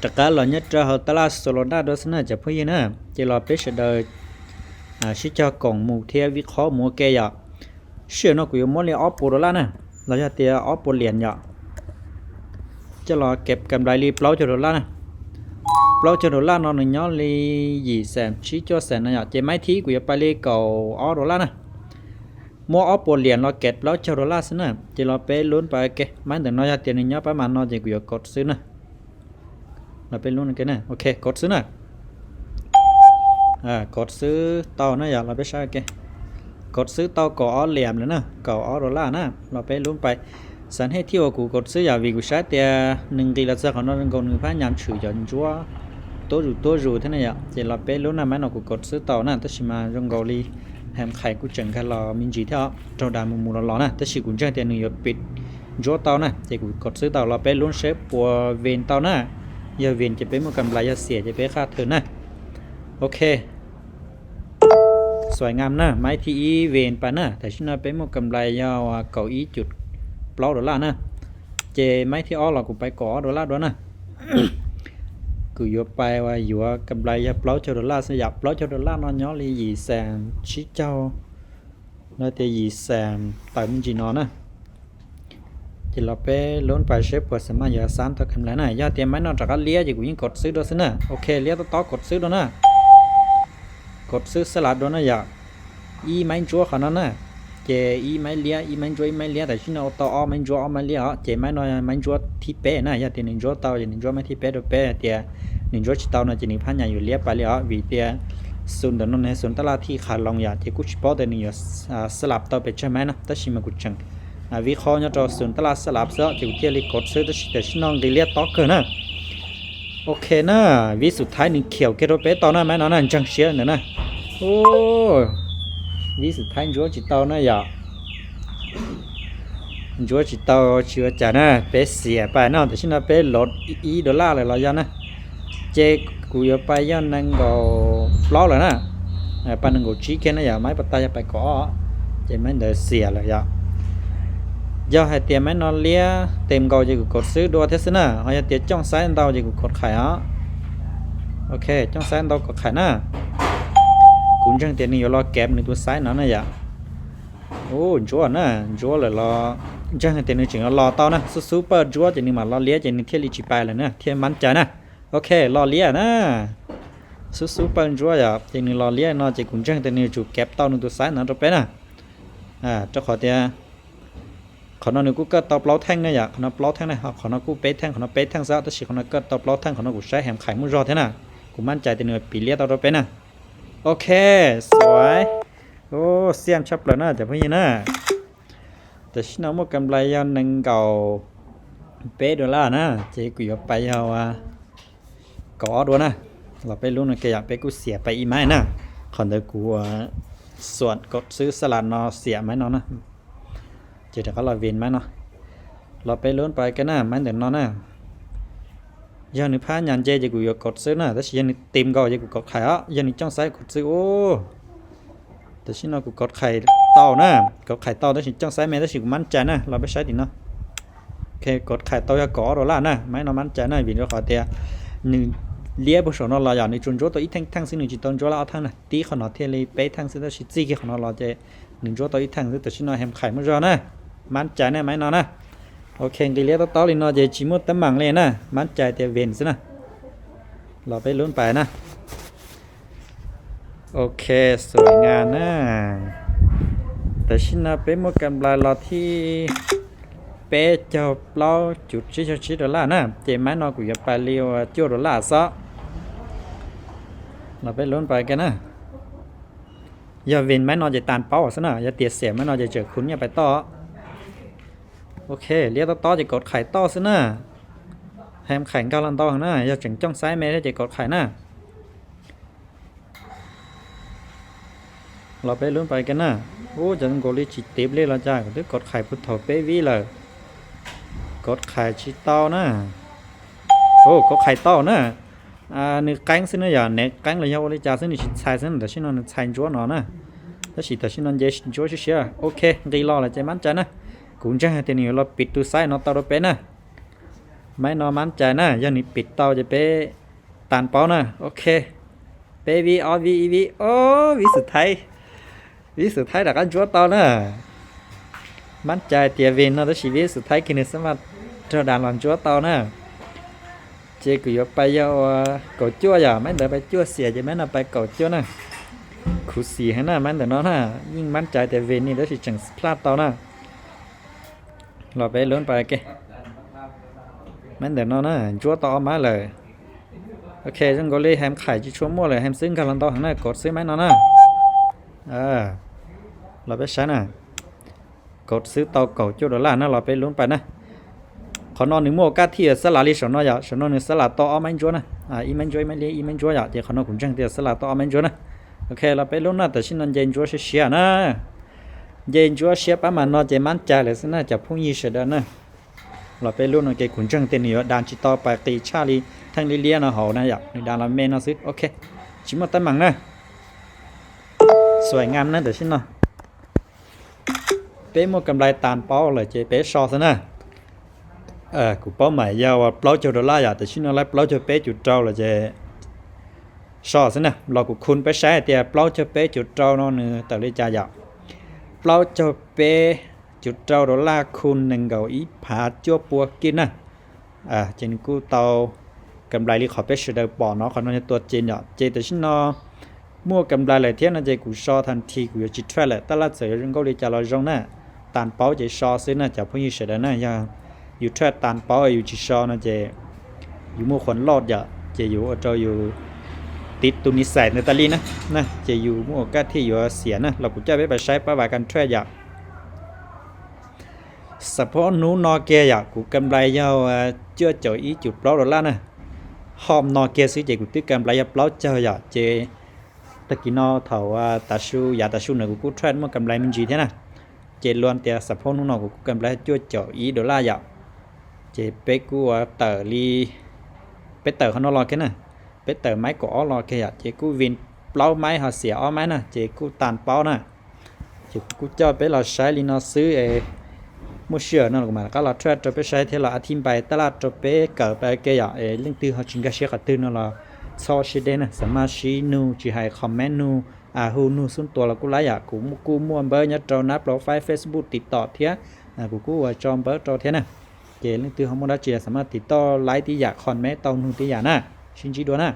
tất cả là nhất ra họ ta là solo đa đó sẽ chụp hơi nữa chỉ là biết sẽ đời sẽ cho còn một theo viết khó mua kê giờ sửa nó cũng muốn lấy oppo đó nè là cho tiền oppo liền giờ cho là kẹp cầm lại li plau cho đó nè plau cho đó nó nhỏ li gì xem chỉ cho xem này chỉ máy thí của phải li cầu ó đó nè mua oppo liền nó kẹp plau cho đó sẽ nè chỉ là bé luôn phải cái máy để nó ra tiền nhỏ phải mà nó chỉ của cột xứ nè là bên luôn cái này ok cột xứ nè cột xứ to nó giờ là biết sao cái cột xứ to có liềm nữa nè có đô la nè là bên luôn phải sản hết thiêu của cột xứ giờ vì của sát thì nâng thì là sao còn nó còn người phải nhắm chửi cho chúa tôi rồi thế này ạ thì là bên luôn là mấy nó của cột xứ to nè tất nhiên mà trong gò li hàm khai của chẳng khai lò mình chỉ theo trong đàn mù mù lò nè tất nhiên cũng chẳng tiền người bịt chúa to nè thì của cột xứ to là bên luôn xếp của viên to nè giờ viên chỉ biết một cầm lại giờ xỉa chỉ biết khác thứ này ok soi ngam nè máy thì viên pa nè tại chúng nó biết một cầm lại giờ cầu ý chuột plau đó là nè chè máy thì ó là cũng phải có đó là đó nè cứ vô bay và vô cầm lại giờ plau cho đó là sẽ dập plau cho đó là nó nhỏ li gì sàn chỉ cho nó thì gì sàn tại mình chỉ nó nè chỉ là bé lớn phải xếp vào xem mà giờ sáng tôi cầm lại này giờ tiền máy nó trả cái lia chỉ cũng cột xứ đó xí nè ok lia to cột xứ đó nè cột xứ salad đó nè giờ y máy chúa khả năng nè chè y máy lia tại chứ nó to máy chúa máy lia họ chè máy nó máy chúa thi bé nè giờ tiền chúa tao giờ chúa máy thi bé đó bé tiền chúa chỉ tao nó chỉ nên phán nhàอยู่เลียไปเลียvì tiền xuân đó nó này xuân ta là thi khả long giờ thì cũng chỉ bảo tiền nhiều salad taoไปใช่ไหมนะแต่ชิมกูจังวิเคราะห์เนี่ยจะส่วนตลาดสลับเสื้อจิ๋วเทียริกดซื้อแต่ชิ้นน้องดีเลียต่อเกินนะโอเคนะวิสุดท้ายนี่เขียวเกโรเปต่อนะแม่น้องนั่นจังเชียเนี่ยนะโอ้วิสุดท้ายจัวจิตต่อนะอย่าจัวจิตต่อเชื่อจ่านะเปเสียไปนะแต่ชิ้นนั้นเปลด$1เลยเราอย่านะเจกูอย่าไปย่านั่งก็ล้อเลยนะไปนั่งก็ชี้แค่นะอย่าไม่ปัตตาจะไปก่อเจไม่เดือดเสียเลยอย่าgiờ hai tiền mấy nó lia tìm cầu gì của cột xứ đua thế nào hay tiền trong sáng đâu gì của cột khải á ok trong sáng đâu cột khải nè cũng chẳng tiền nhiều lo kẹp nữa tôi sáng nó này vậy ô chúa nè chúa là lo chẳng tiền nữa chỉ lo tao nè super chúa chỉ mà lo lia chỉ thiên lý chỉ bài là nè thiên mắn trời nè ok lo lia nè super chúa vậy chỉ lo lia nó chỉ cũng chẳng tiền nhiều chủ kẹp tao nữa tôi sáng nó đâu bé nè cho khỏi tiềnขอน้องกูก็ตอบล้อแท่งเนี่ยอยากขอน้องล้อแท่งเนี่ยขอน้องกูเป๊ะแท่งขอน้องเป๊ะแท่งซะแต่สิขอน้องก็ตอบล้อแท่งขอน้องกูใช้แหมไข่มุ้งรอเท่าน่ะกูมั่นใจแต่เนื้อปีเลี้ยตอบเราเป็นน่ะโอเคสวยโอ้เสียมชับเลยนะแต่พวกนี้นะแต่ชิน้องมันกำไรยาวหนึ่งเก่าเป๊ะ$นะเจ๊กูอยากไปยาวก่อด้วยนะเราไปรู้นะแกอยากไปกูเสียไปอีไหมนะคนเดียวกูส่วนกดซื้อสลัดนอเสียไหมนอนะchỉ là có là viên mà nó lọpไปล้นไปcái nào mà đừng nó nè giờ này phá nhàn chơi chỉ của cột xứ nè, tất nhiên tìm gọi chỉ của cột khải á, giờ này trong sái cột xứ ô, tất nhiên nó của cột khải to nè, cột khải to tất nhiên trong sái mẹ tất nhiên của mắn trái nè, lọpไปใช้thì nó, ok cột khải to ra cỏ rồi là nè, máy nó mắn trái này vì nó khỏi tiền, nhưng lia bữa sau nó là giờ này chuẩn chỗ tôi ít thang xứ này chỉ toàn chỗ là thang này, tí còn nó thiên lý bé thang xứ đó chỉ gì cái còn nó là chơi, nhưng chỗ tôi ít thang xứ tất nhiên nó hem khải mới ra nè. mắn trái này máy nó nè ok đi lấy to lên nó chỉ một tấm bằng lên nè mắn trái thì viền xí nè lọtไปลุ้นไปนะโอเคสวยงามนะแต่ชิ้นน่ะเป็นหมวกกันลายลอที่เป๊ะเจ้าเล่าจุดชี้$นะเจไม้นอกูอย่าไปเลี้ยวจุด$ซะเราไปลุ้นไปกันนะอย่าวินไม้นอจะตานเป้าซะนะอย่าเตียเสียไม้นอจะเจอคุณอย่าไปต่อโอเคเรียกต่อจะกดไข่ต่อซะนะแฮมไข่ก้าวลันต่อนะอย่าถึงจ้องซ้ายแม่ได้จะกดไข่นะเราไปลุ้นไปกันนะโอ้จะต้องกดลิจิติบเลยเราจ้าก็กดไข่พุทโธเปวี่เลยกดไข่ชิต่อนะโอ้กดไข่ต่อนะนึกกังซึ่งเนี่ยอย่างเน็กกังเลยเอาเลยจ้าซึ่งนี่ใช้ซึ่งแต่ชิโนนใช้จั่วหนอนะแต่ชิแต่ชิโนนเยชจั่วเชียโอเคดีรอเลยใจมั่นใจนะcũng chẳng hạn thì nhiều là bịt từ sai nó tao đâu bé nè ไม่นอนมั่นใจนะยันนี่ปิดเตาจะไปตันเป้านะโอเคเปวีออวีอีวีโอ้วิสุดท้ายดักกันจัวเตานะมั่นใจเตียวินนะแต่ชีวิตสุดท้ายคือเนี่ยสามารถเจอด่านหลังจัวเตานะเจ๊กูยกไปยาวเกาจัวอย่าไม่เดินไปจัวเสียจะไม่น่าไปเกาจัวนะขุดสีให้น่ามันแต่น้องนะยิ่งมั่นใจเตียวินนี่แล้วสิจังพลาดเตานะเราไปล้นไปแกมันแต่น้องนะจัวเตามาเลยโอเคจังก็เลยแฮมไข่จะชั่วโมงเลยแฮมซึ้งกันลังเตาข้างหน้ากดซื้อไหมน้องนะเราไปใช้นะกดซื้อเตาเก่าจุดละนะเราไปลุ้นไปนะขอนอนหนึ่งโมก้าที่สลัดลิสนอยสนอนหนึ่งสลัดต่อเอาไม่จัวนะอีมันจัวไม่เลี้ยอีมันจัวอยากเดี๋ยวขอนอนขุนจังเดี๋ยวสลัดต่อเอาไม่จัวนะโอเคเราไปลุ้นนะแต่ฉันนอนเย็นจัวเชียนะเย็นจัวเชียประมาณนอนเจมันใจเลยสินะจะพุ่งยี่สิบเดือนนะเราไปลุ้นนะเกี่ยขุนจังเต็มเหนียวดันจิตต่อไปตีชาลีทั้งลิเลียนะหอนะอยากในดันละเมนนะซิโอเคชิมมาตั้งมังนะสวยงามนะแต่ฉันเนาะเป๊ะหมดกำไรตานเป้าเลยเจเป๊ะชอซะนะกูเป้าหมายยาวเปล่าจะดอลลาร์แต่ชิ้นอะไรเปล่าจะเป๊ะจุดเจ้าเลยเจชอซะนะเรากูคุณไปใช้แต่เปล่าจะเป๊ะจุดเจ้านั่นนึงแต่เลยจ่ายเปล่าจะเป๊ะจุดเจ้าดอลลาร์คุณหนึ่งเกาอีผาจั่วปัวกินนะเจนกูเตากำไรที่ขอเป๊ะเฉยๆปอเนาะขอนอนตัวเจนเจแต่ชิ้นนอมั่วกำไรเลยเที่ยนั่นเจกูชอทันทีกูจะจิตแฝงเลยแต่ละเสือยังก็เลยจะเราจงนะตานเป้าเจชอซื้อนะจะพุ่งยิ่งเสด็จนะยังอยู่แท้ตานเป้าอยู่จิชอนะเจอยู่มั่วขวัญรอดอย่าเจอยู่จะอยู่ติดตุนิสัยในตาลีนะเจอยู่มั่วก็ที่อยู่เสียนะเรากูจะไปใช้ประวัติการแท้อยากสะโพกนู้นอเกียอยากกูกำไรยาวเชื่อเจออีจุดเปล่าดอลลาร์นะหอมนอเกียซื้อเจกูตื้อกำไรยาเปล่าเจออยากเจตะกี้นอเถาตาชูยาตาชูเนี่ยกูแทรดมั่วกำไรมันจีเท่านะเจล้วนแต่สะโพกนู้นอกูกำไรเชื่อเจออีดอลลาร์อยากเจเป๊กกูเตอร์ลีเป๊กเตอร์เขานอรอแค่น่ะเป๊กเตอร์ไม้ก่อรอแค่อยากเจกูวินเปล่าไม้หาเสียอ้อไม้น่ะเจกูตานเปล่าน่ะเจกูเจ้าไปเราใช้ลีนอซื้อmua sữa nó mà các loại trade cho bé sai thế là thêm bài ta là cho bé cỡ bài cái ya linh tư họ chính cái sẽ cả tư nó là so sẽ đến nè sắm shi nu chỉ hay comment nu hu nu xuốngตัวlà cú lấy ya cú mua bơ nhá cho nắp profile Facebook ติดต่อเทียกูcho bơ cho thế nè chỉ linh tư họ mua đã chỉ là sắm ติดต่อไลค์ที่อยากคอนเมนต์ตรงนู้นที่อยากนะชินจีด้วยนะ